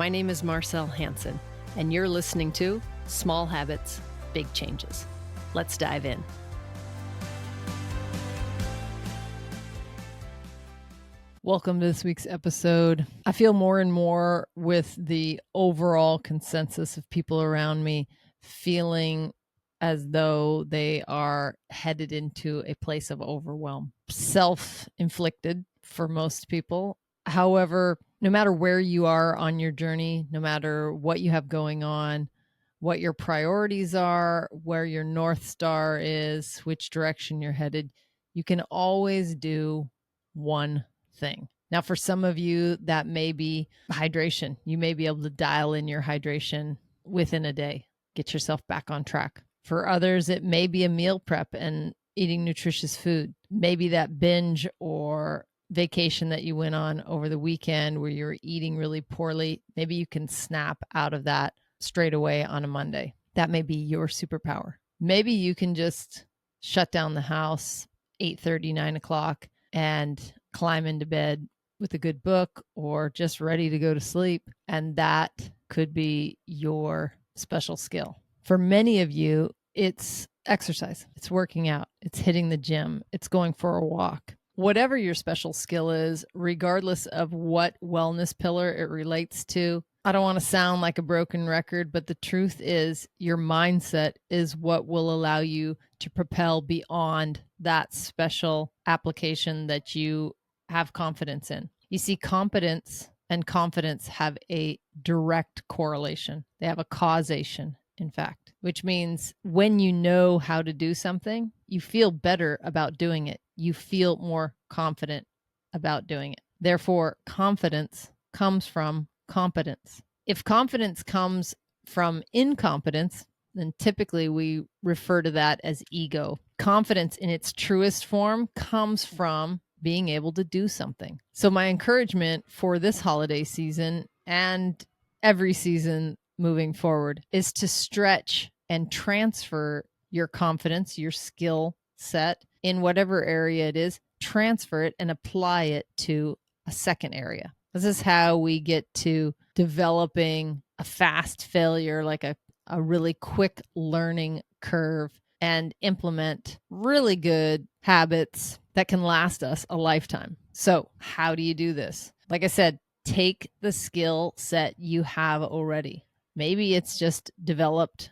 My name is Marcell Hanson, and you're listening to Small Habits, Big Changes. Let's dive in. Welcome to this week's episode. I feel more and more with the overall consensus of people around me feeling as though they are headed into a place of overwhelm. Self-inflicted for most people. However, no matter where you are on your journey, no matter what you have going on, what your priorities are, where your North Star is, which direction you're headed, you can always do one thing. Now, for some of you, that may be hydration. You may be able to dial in your hydration within a day, get yourself back on track. For others, it may be a meal prep and eating nutritious food. Maybe that binge or vacation that you went on over the weekend where you were eating really poorly, maybe you can snap out of that straight away on a Monday. That may be your superpower. Maybe you can just shut down the house 8:30, 9 o'clock and climb into bed with a good book or just ready to go to sleep. And that could be your special skill. For many of you, it's exercise. It's working out. It's hitting the gym. It's going for a walk. Whatever your special skill is, regardless of what wellness pillar it relates to, I don't want to sound like a broken record, but the truth is your mindset is what will allow you to propel beyond that special application that you have confidence in. You see, competence and confidence have a direct correlation. They have a causation, in fact, which means when you know how to do something, you feel better about doing it. You feel more confident about doing it. Therefore, confidence comes from competence. If confidence comes from incompetence, then typically we refer to that as ego. Confidence in its truest form comes from being able to do something. So my encouragement for this holiday season and every season moving forward is to stretch and transfer your confidence, your skill set in whatever area it is, transfer it and apply it to a second area. This is how we get to developing a fast failure, like a really quick learning curve, and implement really good habits that can last us a lifetime. So how do you do this? Like I said, take the skill set you have already. Maybe it's just developed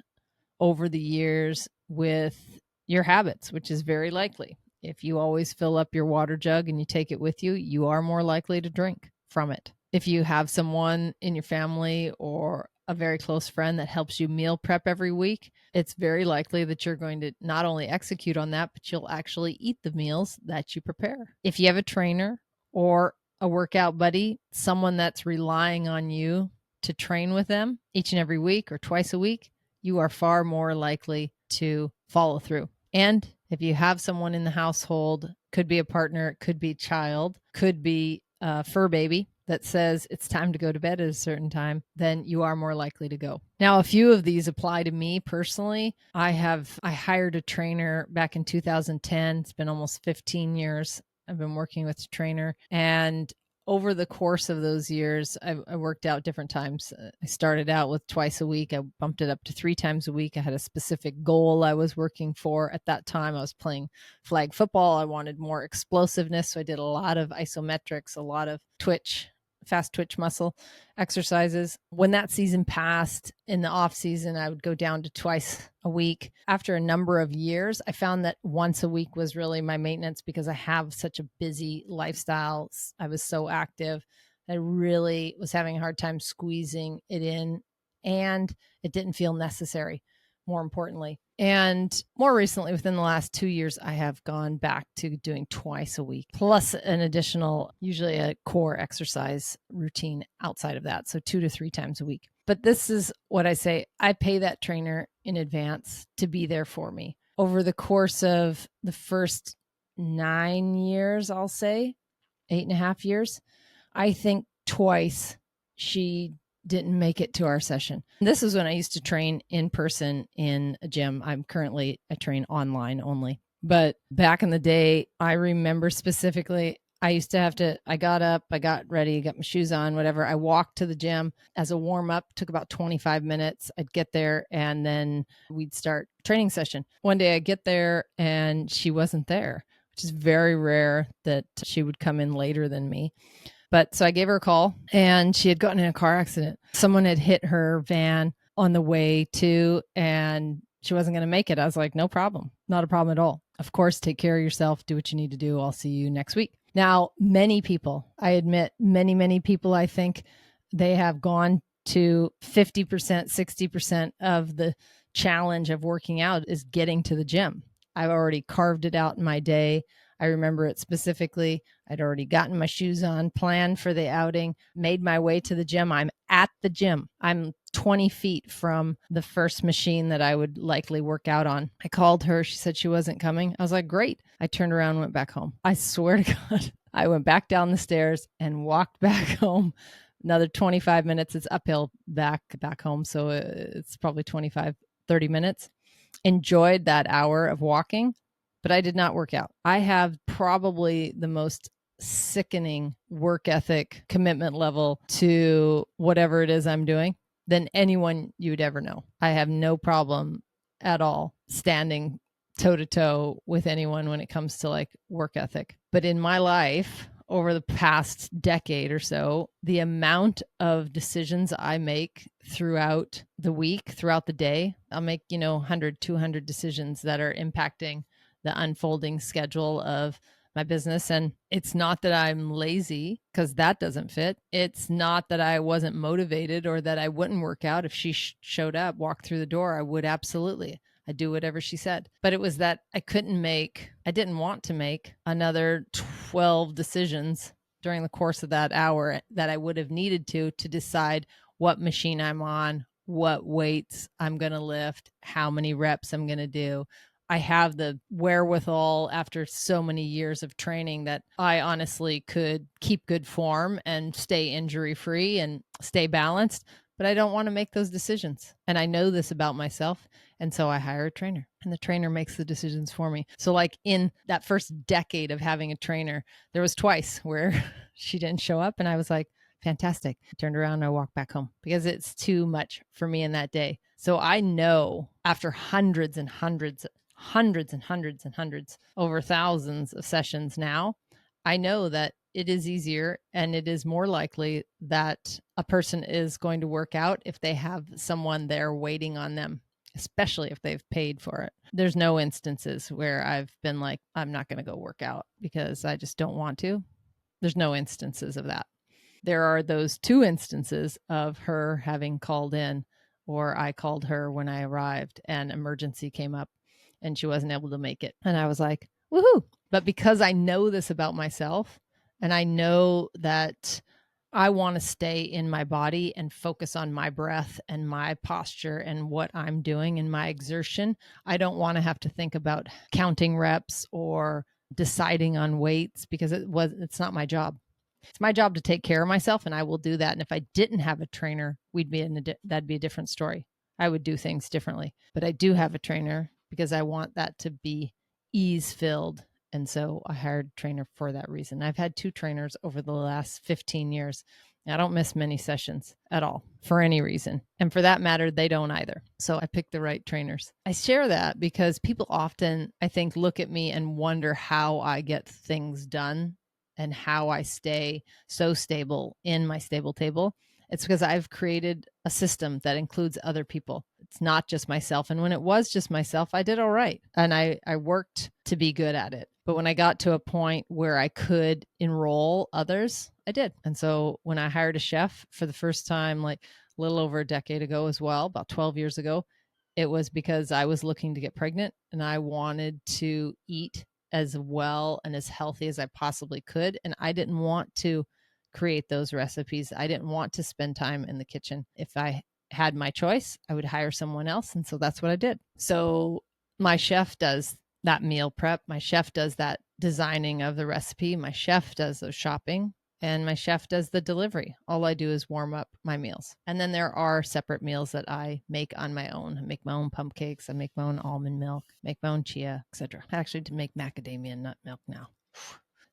over the years with your habits, which is very likely. If you always fill up your water jug and you take it with you, you are more likely to drink from it. If you have someone in your family or a very close friend that helps you meal prep every week, it's very likely that you're going to not only execute on that, but you'll actually eat the meals that you prepare. If you have a trainer or a workout buddy, someone that's relying on you to train with them each and every week or twice a week, you are far more likely to follow through. And if you have someone in the household, could be a partner, it could be a child, could be a fur baby that says it's time to go to bed at a certain time, then you are more likely to go. Now, a few of these apply to me personally. I hired a trainer back in 2010. It's been almost 15 years. I've been working with a trainer, and over the course of those years, I worked out different times. I started out with twice a week. I bumped it up to 3 times a week. I had a specific goal I was working for. At that time, I was playing flag football. I wanted more explosiveness, so I did a lot of isometrics, a lot of fast twitch muscle exercises. When that season passed, in the off season, I would go down to twice a week. After a number of years, I found that once a week was really my maintenance because I have such a busy lifestyle. I was so active. I really was having a hard time squeezing it in, and it didn't feel necessary, more importantly. And more recently, within the last 2 years, I have gone back to doing twice a week, plus an additional, usually a core exercise routine outside of that. So 2 to 3 times a week. But this is what I say. I pay that trainer in advance to be there for me. Over the course of the first 9 years, I'll say, 8.5 years, I think twice she didn't make it to our session. This is when I used to train in person in a gym. I train online only. But back in the day, I remember specifically, I used to have to, I got up, I got ready, got my shoes on, whatever. I walked to the gym as a warm up, took about 25 minutes. I'd get there and then we'd start training session. One day I get there and she wasn't there, which is very rare that she would come in later than me. But so I gave her a call and she had gotten in a car accident. Someone had hit her van on the way to, and she wasn't going to make it. I was like, no problem. Not a problem at all. Of course, take care of yourself. Do what you need to do. I'll see you next week. Now, many people, I admit, many people, I think they have gone to 50%, 60% of the challenge of working out is getting to the gym. I've already carved it out in my day. I remember it specifically. I'd already gotten my shoes on, planned for the outing, made my way to the gym. I'm at the gym. I'm 20 feet from the first machine that I would likely work out on. I called her. She said she wasn't coming. I was like, great. I turned around and went back home. I swear to God, I went back down the stairs and walked back home. Another 25 minutes. It's uphill back home. So it's probably 25, 30 minutes. Enjoyed that hour of walking, but I did not work out. I have probably the most sickening work ethic commitment level to whatever it is I'm doing than anyone you'd ever know. I have no problem at all standing toe to toe with anyone when it comes to like work ethic. But in my life, over the past decade or so, the amount of decisions I make throughout the week, throughout the day, I'll make, 100, 200 decisions that are impacting the unfolding schedule of my business. And it's not that I'm lazy, because that doesn't fit. It's not that I wasn't motivated or that I wouldn't work out. If she showed up, walked through the door, I would absolutely. I'd do whatever she said. But it was that I didn't want to make another 12 decisions during the course of that hour that I would have needed to decide what machine I'm on, what weights I'm going to lift, how many reps I'm going to do. I have the wherewithal after so many years of training that I honestly could keep good form and stay injury free and stay balanced, but I don't want to make those decisions. And I know this about myself. And so I hire a trainer, and the trainer makes the decisions for me. So like in that first decade of having a trainer, there was twice where she didn't show up and I was like, fantastic. I turned around and I walked back home because it's too much for me in that day. So I know after hundreds and hundreds over thousands of sessions now, I know that it is easier and it is more likely that a person is going to work out if they have someone there waiting on them, especially if they've paid for it. There's no instances where I've been like, I'm not going to go work out because I just don't want to. There's no instances of that. There are those two instances of her having called in, or I called her when I arrived and emergency came up and she wasn't able to make it. And I was like, woohoo. But because I know this about myself and I know that I want to stay in my body and focus on my breath and my posture and what I'm doing and my exertion, I don't want to have to think about counting reps or deciding on weights because it's not my job. It's my job to take care of myself, and I will do that. And if I didn't have a trainer, that'd be a different story. I would do things differently. But I do have a trainer because I want that to be ease filled. And so I hired a trainer for that reason. I've had 2 trainers over the last 15 years. I don't miss many sessions at all for any reason. And for that matter, they don't either. So I picked the right trainers. I share that because people often, I think, look at me and wonder how I get things done and how I stay so stable in my stable table. It's because I've created a system that includes other people. It's not just myself. And when it was just myself, I did all right. And I worked to be good at it. But when I got to a point where I could enroll others, I did. And so when I hired a chef for the first time, like a little over a decade ago as well, about 12 years ago, it was because I was looking to get pregnant and I wanted to eat as well and as healthy as I possibly could. And I didn't want to create those recipes. I didn't want to spend time in the kitchen. If I had my choice, I would hire someone else. And so that's what I did. So my chef does that meal prep. My chef does that designing of the recipe. My chef does the shopping. And my chef does the delivery. All I do is warm up my meals. And then there are separate meals that I make on my own. I make my own pump cakes. I make my own almond milk, make my own chia, etc. I actually to make macadamia nut milk now.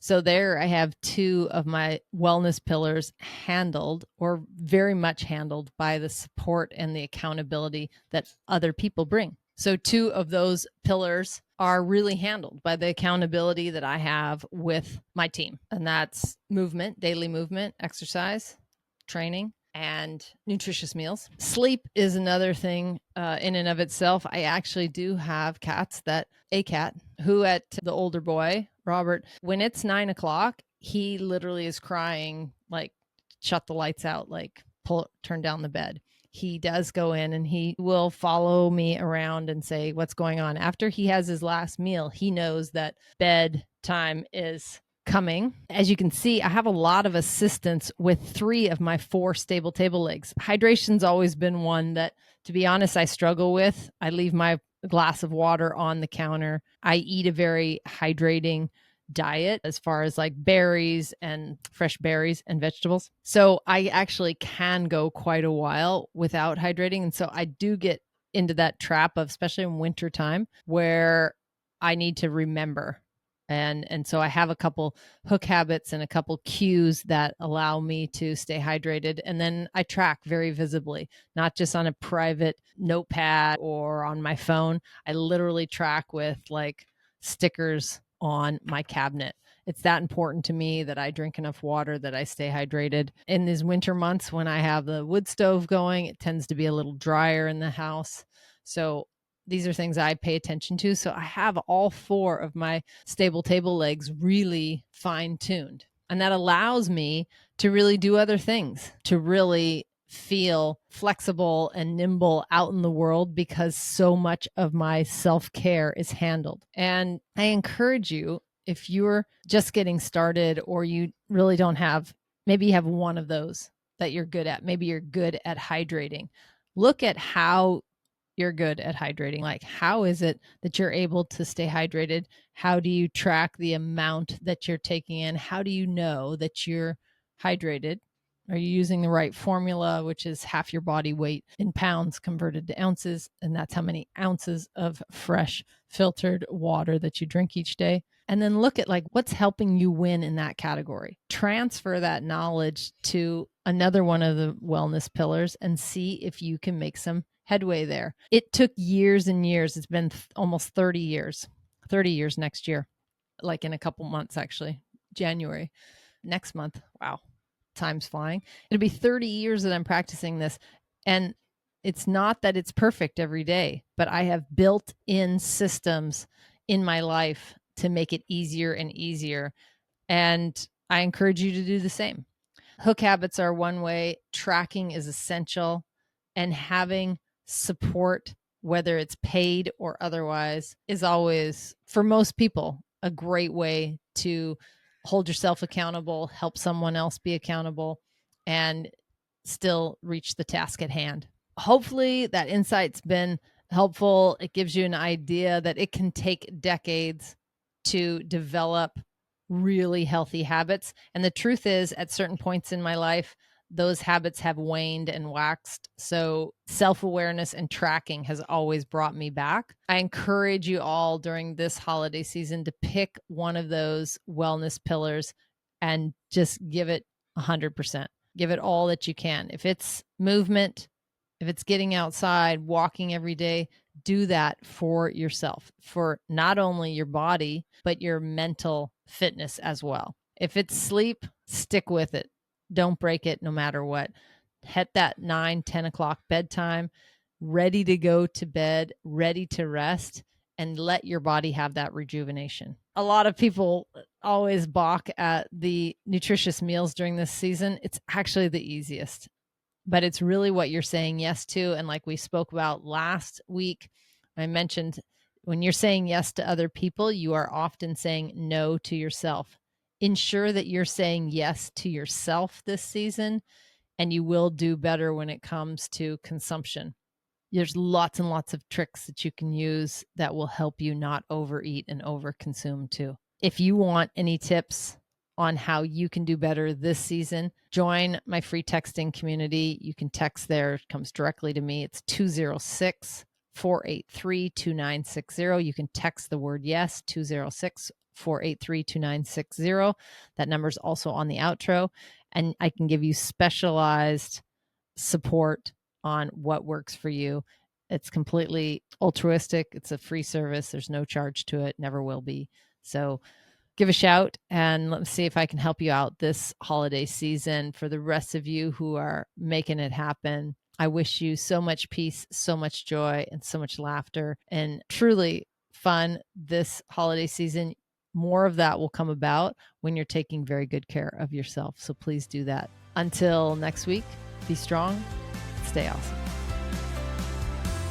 So there I have two of my wellness pillars handled, or very much handled, by the support and the accountability that other people bring. So two of those pillars are really handled by the accountability that I have with my team. And that's movement, daily movement, exercise, training, and nutritious meals. Sleep is another thing in and of itself. I actually do have a cat who, at the older boy, Robert, when it's 9 o'clock, he literally is crying, like, shut the lights out, like, turn down the bed. He does go in and he will follow me around and say, what's going on? After he has his last meal, he knows that bedtime is coming. As you can see, I have a lot of assistance with 3 of my 4 stable table legs. Hydration's always been one that, to be honest, I struggle with. I leave my glass of water on the counter. I eat a very hydrating diet as far as like berries and fresh berries and vegetables. So I actually can go quite a while without hydrating. And so I do get into that trap of, especially in winter time, where I need to remember. And so I have a couple hook habits and a couple cues that allow me to stay hydrated. And then I track very visibly, not just on a private notepad or on my phone. I literally track with like stickers on my cabinet. It's that important to me that I drink enough water, that I stay hydrated. In these winter months when I have the wood stove going, it tends to be a little drier in the house. So these are things I pay attention to. So I have all 4 of my stable table legs really fine tuned. And that allows me to really do other things, to really feel flexible and nimble out in the world, because so much of my self-care is handled. And I encourage you, if you're just getting started, or you really don't have, maybe you have one of those that you're good at, maybe you're good at hydrating, look at how you're good at hydrating. Like, how is it that you're able to stay hydrated? How do you track the amount that you're taking in? How do you know that you're hydrated? Are you using the right formula, which is half your body weight in pounds converted to ounces? And that's how many ounces of fresh filtered water that you drink each day. And then look at like what's helping you win in that category. Transfer that knowledge to another one of the wellness pillars and see if you can make some headway there. It took years and years. It's been almost 30 years next year, like in a couple months, actually, January next month. Wow. Time's flying. It'll be 30 years that I'm practicing this. And it's not that it's perfect every day, but I have built in systems in my life to make it easier and easier. And I encourage you to do the same. Hook habits are one way. Tracking is essential. And having support, whether it's paid or otherwise, is always, for most people, a great way to hold yourself accountable, help someone else be accountable, and still reach the task at hand. Hopefully that insight's been helpful. It gives you an idea that it can take decades to develop really healthy habits. And the truth is, at certain points in my life, those habits have waned and waxed. So self-awareness and tracking has always brought me back. I encourage you all during this holiday season to pick one of those wellness pillars and just give it 100%. Give it all that you can. If it's movement, if it's getting outside, walking every day, do that for yourself, for not only your body, but your mental fitness as well. If it's sleep, stick with it. Don't break it no matter what. Hit that 9-10 o'clock bedtime, ready to go to bed, ready to rest, and let your body have that rejuvenation. A lot of people always balk at the nutritious meals during this season. It's actually the easiest, but it's really what you're saying yes to. And like we spoke about last week, I mentioned, when you're saying yes to other people, you are often saying no to yourself. Ensure that you're saying yes to yourself this season, and you will do better when it comes to consumption. There's lots and lots of tricks that you can use that will help you not overeat and overconsume too. If you want any tips on how you can do better this season, join my free texting community. You can text there. It comes directly to me. It's 206-483-2960. You can text the word yes, 206 483-2960. That number is also on the outro, and I can give you specialized support on what works for you. It's completely altruistic. It's a free service. There's no charge to it, never will be. So give a shout and let me see if I can help you out this holiday season. For the rest of you who are making it happen, I wish you so much peace, so much joy, and so much laughter, and truly fun this holiday season. More of that will come about when you're taking very good care of yourself. So please do that. Until next week, be strong, stay awesome.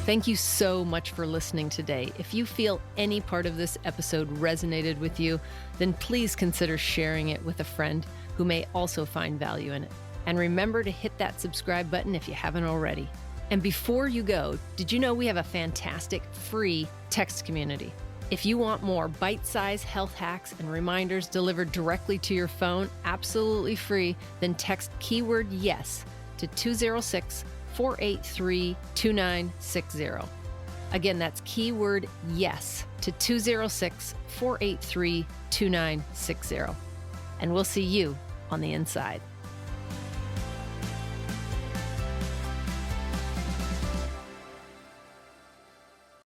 Thank you so much for listening today. If you feel any part of this episode resonated with you, then please consider sharing it with a friend who may also find value in it. And remember to hit that subscribe button if you haven't already. And before you go, did you know we have a fantastic free text community? If you want more bite-sized health hacks and reminders delivered directly to your phone, absolutely free, then text keyword YES to 206-483-2960. Again, that's keyword YES to 206-483-2960. And we'll see you on the inside.